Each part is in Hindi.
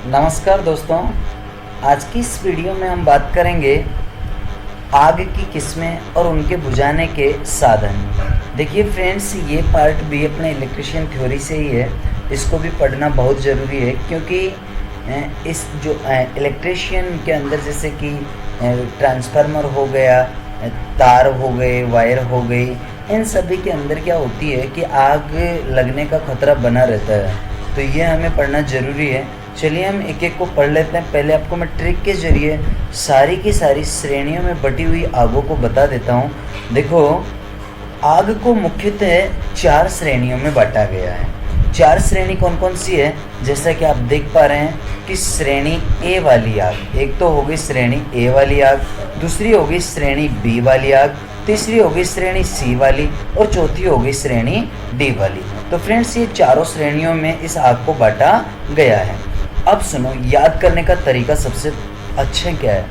नमस्कार दोस्तों। आज की इस वीडियो में हम बात करेंगे आग की किस्में और उनके बुझाने के साधन। देखिए फ्रेंड्स, ये पार्ट भी अपने इलेक्ट्रिशियन थ्योरी से ही है। इसको भी पढ़ना बहुत ज़रूरी है क्योंकि इस जो इलेक्ट्रिशियन के अंदर जैसे कि ट्रांसफार्मर हो गया, तार हो गए, वायर हो गई, इन सभी के अंदर क्या होती है कि आग लगने का खतरा बना रहता है। तो ये हमें पढ़ना ज़रूरी है। चलिए हम एक एक को पढ़ लेते हैं। पहले आपको मैं ट्रिक के ज़रिए सारी की सारी श्रेणियों में बटी हुई आगों को बता देता हूँ। देखो, आग को मुख्यतः 4 श्रेणियों में बांटा गया है। 4 श्रेणी कौन कौन सी है? जैसा कि आप देख पा रहे हैं कि श्रेणी ए वाली आग, एक तो हो गई श्रेणी ए वाली आग, दूसरी हो गई श्रेणी बी वाली आग, तीसरी हो गई श्रेणी सी वाली और चौथी हो गई श्रेणी डी वाली। तो फ्रेंड्स, ये चारों श्रेणियों में इस आग को बांटा गया है। अब सुनो, याद करने का तरीका सबसे अच्छा क्या है?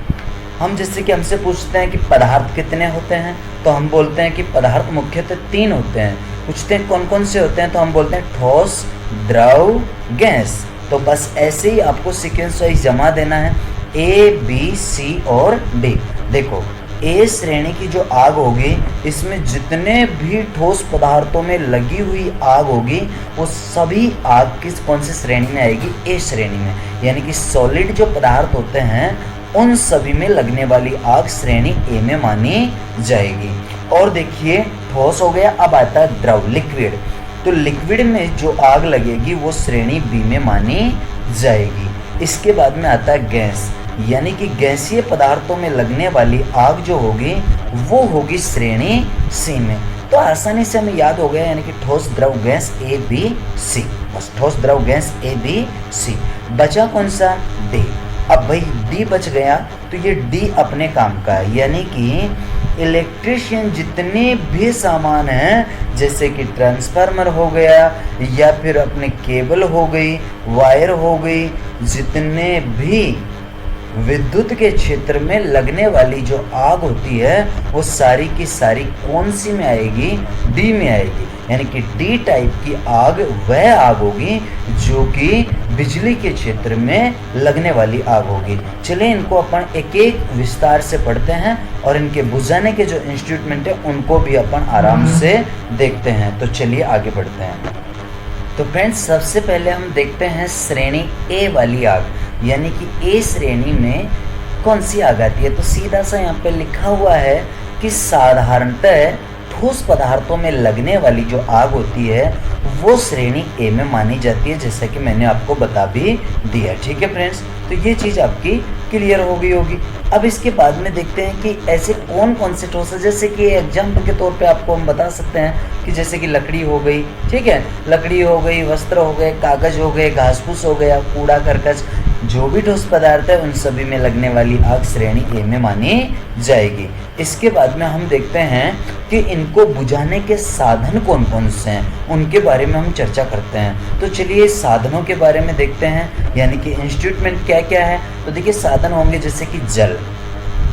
हम जैसे कि हमसे पूछते हैं कि पदार्थ कितने होते हैं, तो हम बोलते हैं कि पदार्थ मुख्यतः 3 होते हैं। पूछते हैं कौन कौन से होते हैं, तो हम बोलते हैं ठोस, द्रव, गैस। तो बस ऐसे ही आपको सीक्वेंस वाइज जमा देना है, ए, बी, सी और डी। देखो, ए श्रेणी की जो आग होगी, इसमें जितने भी ठोस पदार्थों में लगी हुई आग होगी वो सभी आग किस कौन सी श्रेणी में आएगी? ए श्रेणी में। यानी कि सॉलिड जो पदार्थ होते हैं उन सभी में लगने वाली आग श्रेणी ए में मानी जाएगी। और देखिए, ठोस हो गया, अब आता है द्रव, लिक्विड। तो लिक्विड में जो आग लगेगी वो श्रेणी बी में मानी जाएगी। इसके बाद में आता है गैस, यानी कि गैसीय पदार्थों में लगने वाली आग जो होगी वो होगी श्रेणी सी में। तो आसानी से हमें याद हो गया, यानी कि ठोस, द्रव, गैस, ए, बी, सी। बस ठोस, द्रव, गैस, ए, बी, सी। बचा कौन सा? डी। अब भाई डी बच गया तो ये डी अपने काम का है, यानी कि इलेक्ट्रिशियन जितने भी सामान हैं, जैसे कि ट्रांसफार्मर हो गया या फिर अपने केबल हो गई, वायर हो गई, जितने भी विद्युत के क्षेत्र में लगने वाली जो आग होती है वो सारी की सारी कौन सी में आएगी? डी में आएगी। यानी कि डी टाइप की आग वह आग होगी जो कि बिजली के क्षेत्र में लगने वाली आग होगी। चलिए इनको अपन एक एक विस्तार से पढ़ते हैं और इनके बुझाने के जो इंस्ट्रूमेंट है उनको भी अपन आराम से देखते हैं। तो चलिए आगे बढ़ते हैं। तो फ्रेंड्स, सबसे पहले हम देखते हैं श्रेणी ए वाली आग, यानी कि ए श्रेणी में कौन सी आग आती है? तो सीधा सा यहाँ पे लिखा हुआ है कि साधारणतः ठोस पदार्थों में लगने वाली जो आग होती है वो श्रेणी ए में मानी जाती है, जैसा कि मैंने आपको बता भी दिया। ठीक है फ्रेंड्स, तो ये चीज़ आपकी क्लियर हो गई होगी। अब इसके बाद में देखते हैं कि ऐसे कौन कौन से ठोस है। जैसे कि एग्जाम्पल के तौर पे आपको हम बता सकते हैं कि जैसे कि लकड़ी हो गई, ठीक है, लकड़ी हो गई, वस्त्र हो गए, कागज हो गए, घास फूस हो गया, कूड़ा करकट, जो भी ठोस पदार्थ है उन सभी में लगने वाली आग श्रेणी ए में मानी जाएगी। इसके बाद में हम देखते हैं कि इनको बुझाने के साधन कौन कौन से हैं, उनके बारे में हम चर्चा करते हैं। तो चलिए साधनों के बारे में देखते हैं, यानी कि इंस्ट्रूमेंट क्या क्या है। तो देखिए, साधन होंगे जैसे कि जल,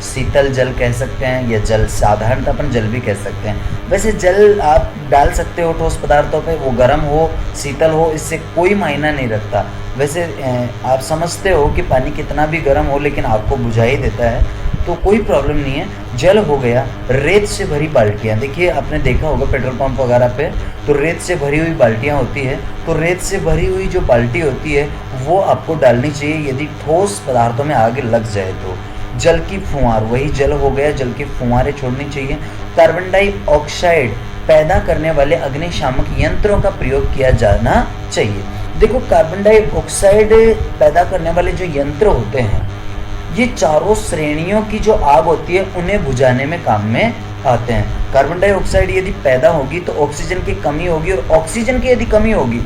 शीतल जल कह सकते हैं या जल, साधारणतः अपन जल भी कह सकते हैं। वैसे जल आप डाल सकते हो ठोस पदार्थों पे, वो गर्म हो, शीतल हो, इससे कोई मायना नहीं रखता। वैसे आप समझते हो कि पानी कितना भी गर्म हो लेकिन आपको बुझा ही देता है, तो कोई प्रॉब्लम नहीं है। जल हो गया, रेत से भरी बाल्टियाँ। देखिए, आपने देखा होगा पेट्रोल पंप वगैरह पे तो रेत से भरी हुई बाल्टियाँ होती है। तो रेत से भरी हुई जो बाल्टी होती है वो आपको डालनी चाहिए यदि ठोस पदार्थों में आग लग जाए तो। जल की फुहार, वही जल हो गया, जल की फुहारें छोड़नी चाहिए। कार्बन डाइऑक्साइड पैदा करने वाले अग्निशामक यंत्रों का प्रयोग किया जाना चाहिए। देखो, कार्बन डाइऑक्साइड पैदा करने वाले जो यंत्र होते हैं, ये चारों श्रेणियों की जो आग होती है उन्हें बुझाने में काम में आते हैं। कार्बन डाइऑक्साइड यदि पैदा होगी तो ऑक्सीजन की कमी होगी, और ऑक्सीजन की यदि कमी होगी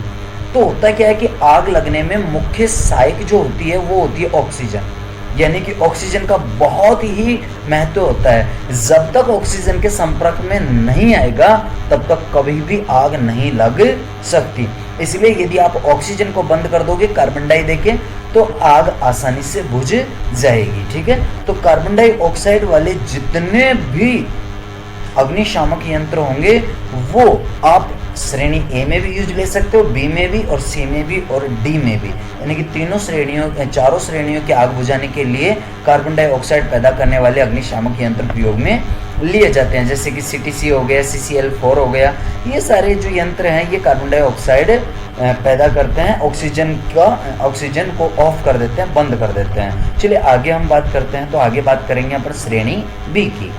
तो होता क्या है कि आग लगने में मुख्य सहायक जो होती है वो होती है ऑक्सीजन। यानी कि ऑक्सीजन का बहुत ही महत्व होता है। जब तक ऑक्सीजन के संपर्क में नहीं आएगा तब तक कभी भी आग नहीं लग सकती। इसलिए यदि आप ऑक्सीजन को बंद कर दोगे कार्बन डाई देके तो आग आसानी से बुझ जाएगी। ठीक है, तो कार्बन डाइऑक्साइड वाले जितने भी अग्निशामक यंत्र होंगे वो आप श्रेणी ए में भी यूज ले सकते हो, बी में भी और सी में भी और डी में भी, यानी कि चारों श्रेणियों की आग बुझाने के लिए कार्बन डाइऑक्साइड पैदा करने वाले अग्निशामक यंत्र प्रयोग में लिए जाते हैं, जैसे कि CTC हो गया, CCl4 हो गया। ये सारे जो यंत्र हैं ये कार्बन डाइऑक्साइड पैदा करते हैं, ऑक्सीजन को ऑफ कर देते हैं, बंद कर देते हैं। चलिए आगे हम बात करते हैं। तो आगे बात करेंगे यहाँ पर श्रेणी बी की।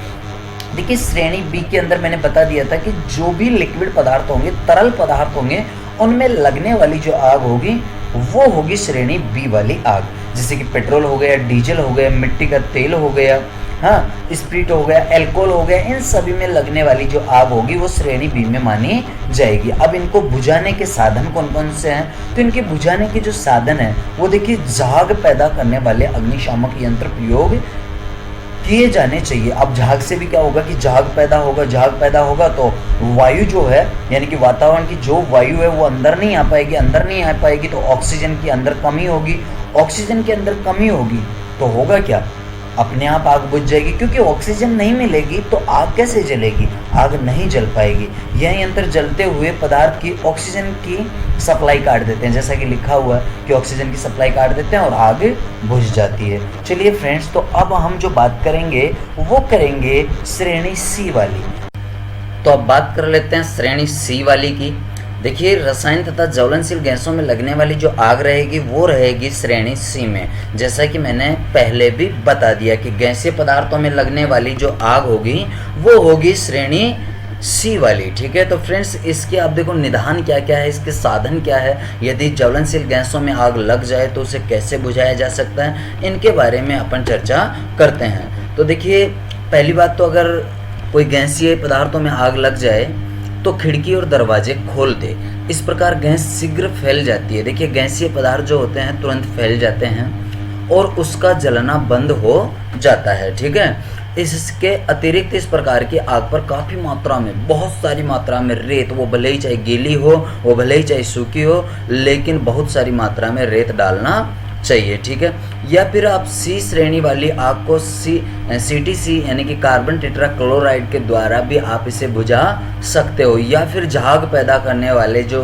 देखिए श्रेणी बी के अंदर मैंने बता दिया था कि जो भी लिक्विड पदार्थ होंगे, तरल पदार्थ होंगे, उनमें लगने वाली जो आग होगी वो होगी श्रेणी बी वाली आग, जैसे कि पेट्रोल हो गया, डीजल हो गया, मिट्टी का तेल हो गया, हाँ, स्प्रिट हो गया, अल्कोहल हो गया, इन सभी में लगने वाली जो आग होगी वो श्रेणी बी में मानी जाएगी। अब इनको बुझाने के साधन कौन कौन से हैं? तो इनके बुझाने के जो साधन है वो देखिए झाग पैदा करने वाले अग्निशामक यंत्र प्रयोग किए जाने चाहिए। अब झाग से भी क्या होगा कि झाग पैदा होगा तो वायु जो है, यानी कि वातावरण की जो वायु है वो अंदर नहीं आ पाएगी, तो ऑक्सीजन की अंदर कमी होगी। ऑक्सीजन के अंदर कमी होगी तो होगा क्या? अपने आप आग बुझ जाएगी, क्योंकि ऑक्सीजन नहीं मिलेगी तो आग कैसे जलेगी? आग नहीं जल पाएगी। यह यंत्र जलते हुए पदार्थ की ऑक्सीजन की सप्लाई काट देते हैं, जैसा कि लिखा हुआ है कि ऑक्सीजन की सप्लाई काट देते हैं और आग बुझ जाती है। चलिए फ्रेंड्स, तो अब हम जो बात करेंगे वो करेंगे श्रेणी सी वाली। तो अब बात कर लेते हैं श्रेणी सी वाली की। देखिए रसायन तथा ज्वलनशील गैसों में लगने वाली जो आग रहेगी वो रहेगी श्रेणी सी में, जैसा कि मैंने पहले भी बता दिया कि गैसीय पदार्थों में लगने वाली जो आग होगी वो होगी श्रेणी सी वाली। ठीक है, तो फ्रेंड्स इसके आप देखो निदान क्या क्या है, इसके साधन क्या है, यदि ज्वलनशील गैसों में आग लग जाए तो उसे कैसे बुझाया जा सकता है, इनके बारे में अपन चर्चा करते हैं। तो देखिए पहली बात तो अगर कोई गैसीय पदार्थों में आग लग जाए तो खिड़की और दरवाजे खोल दे, इस प्रकार गैस शीघ्र फैल जाती है। देखिए गैसीय पदार्थ जो होते हैं तुरंत फैल जाते हैं और उसका जलना बंद हो जाता है। ठीक है, इसके अतिरिक्त इस प्रकार की आग पर काफ़ी मात्रा में, बहुत सारी मात्रा में रेत, वो भले ही चाहे गीली हो, वो भले ही चाहे सूखी हो, लेकिन बहुत सारी मात्रा में रेत डालना चाहिए। ठीक है, या फिर आप सी श्रेणी वाली आग को CTC यानी कि कार्बन टेट्राक्लोराइड के द्वारा भी आप इसे बुझा सकते हो, या फिर झाग पैदा करने वाले जो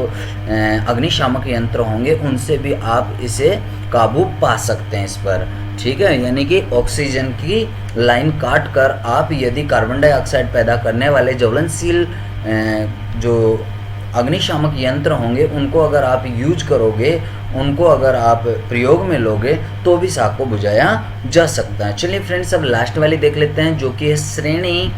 अग्निशामक यंत्र होंगे उनसे भी आप इसे काबू पा सकते हैं इस पर। ठीक है, यानी कि ऑक्सीजन की लाइन काट कर आप यदि कार्बन डाइऑक्साइड पैदा करने वाले ज्वलनशील जो अग्निशामक यंत्र होंगे उनको अगर आप यूज करोगे, उनको अगर आप प्रयोग में लोगे तो भी इस आग को बुझाया जा सकता है। चलिए फ्रेंड्स अब लास्ट वाली देख लेते हैं जो कि है श्रेणी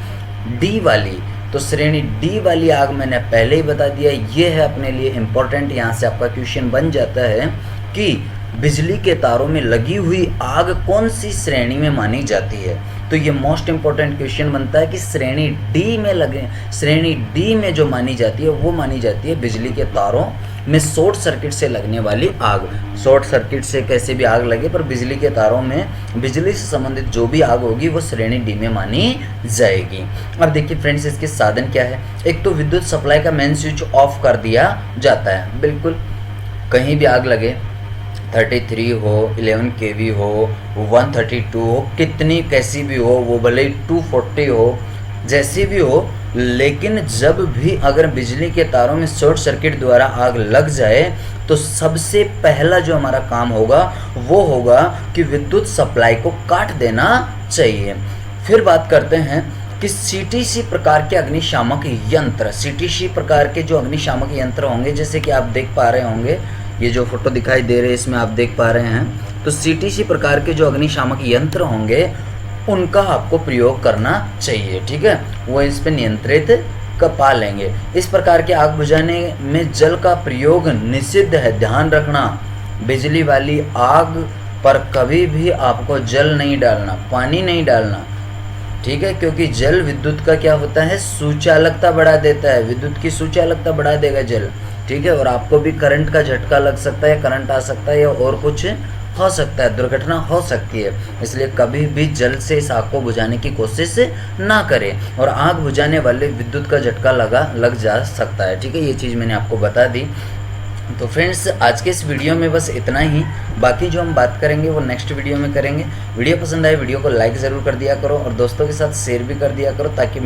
डी वाली। तो श्रेणी डी वाली आग मैंने पहले ही बता दिया, ये है अपने लिए इम्पोर्टेंट। यहाँ से आपका क्वेश्चन बन जाता है कि बिजली के तारों में लगी हुई आग कौन सी श्रेणी में मानी जाती है। तो ये मोस्ट इम्पोर्टेंट क्वेश्चन बनता है कि श्रेणी डी में जो मानी जाती है वो मानी जाती है बिजली के तारों में शॉर्ट सर्किट से लगने वाली आग। शॉर्ट सर्किट से कैसे भी आग लगे, पर बिजली के तारों में बिजली से संबंधित जो भी आग होगी वो श्रेणी डी में मानी जाएगी। अब देखिए फ्रेंड्स इसके साधन क्या है। एक तो विद्युत सप्लाई का मेन स्विच ऑफ कर दिया जाता है, बिल्कुल कहीं भी आग लगे, 33 हो, 11 kV हो, 132 हो, कितनी कैसी भी हो, वो भले ही 240 हो, जैसी भी हो, लेकिन जब भी अगर बिजली के तारों में शॉर्ट सर्किट द्वारा आग लग जाए तो सबसे पहला जो हमारा काम होगा वो होगा कि विद्युत सप्लाई को काट देना चाहिए। फिर बात करते हैं कि CTC प्रकार के अग्निशामक यंत्र, CTC प्रकार के जो अग्निशामक यंत्र होंगे, जैसे कि आप देख पा रहे होंगे, ये जो फोटो दिखाई दे रहे हैं इसमें आप देख पा रहे हैं, तो CTC प्रकार के जो अग्निशामक यंत्र होंगे उनका आपको प्रयोग करना चाहिए। ठीक है, वो इस पे नियंत्रित कर पा लेंगे। इस प्रकार के आग बुझाने में जल का प्रयोग निषिद्ध है, ध्यान रखना। बिजली वाली आग पर कभी भी आपको जल नहीं डालना, पानी नहीं डालना। ठीक है, क्योंकि जल विद्युत का क्या होता है, सुचालकता बढ़ा देता है, विद्युत की सुचालकता बढ़ा देगा जल। ठीक है, और आपको भी करंट का झटका लग सकता है, करंट आ सकता है या और कुछ हो सकता है, दुर्घटना हो सकती है। इसलिए कभी भी जल से इस आग को बुझाने की कोशिश ना करें, और आग बुझाने वाले विद्युत का झटका लग जा सकता है। ठीक है, ये चीज़ मैंने आपको बता दी। तो फ्रेंड्स आज के इस वीडियो में बस इतना ही, बाकी जो हम बात करेंगे वो नेक्स्ट वीडियो में करेंगे। वीडियो पसंद आए वीडियो को लाइक ज़रूर कर दिया करो और दोस्तों के साथ शेयर भी कर दिया करो, ताकि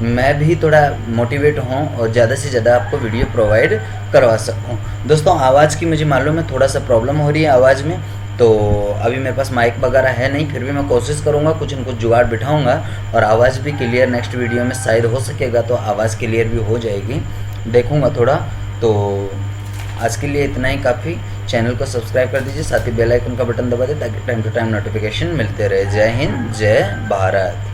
मैं भी थोड़ा मोटिवेट हूँ और ज़्यादा से ज़्यादा आपको वीडियो प्रोवाइड करवा सकूँ। दोस्तों आवाज़ की मुझे मालूम है थोड़ा सा प्रॉब्लम हो रही है आवाज़ में, तो अभी मेरे पास माइक वगैरह है नहीं, फिर भी मैं कोशिश करूँगा कुछ न कुछ जुगाड़ बिठाऊँगा और आवाज़ भी क्लियर नेक्स्ट वीडियो में शायद हो सकेगा, तो आवाज़ क्लियर भी हो जाएगी, देखूँगा थोड़ा। तो आज के लिए इतना ही काफ़ी। चैनल को सब्सक्राइब कर दीजिए, साथ ही बेल आइकन का बटन दबा दें ताकि टाइम टू टाइम नोटिफिकेशन मिलते रहे। जय हिंद, जय भारत।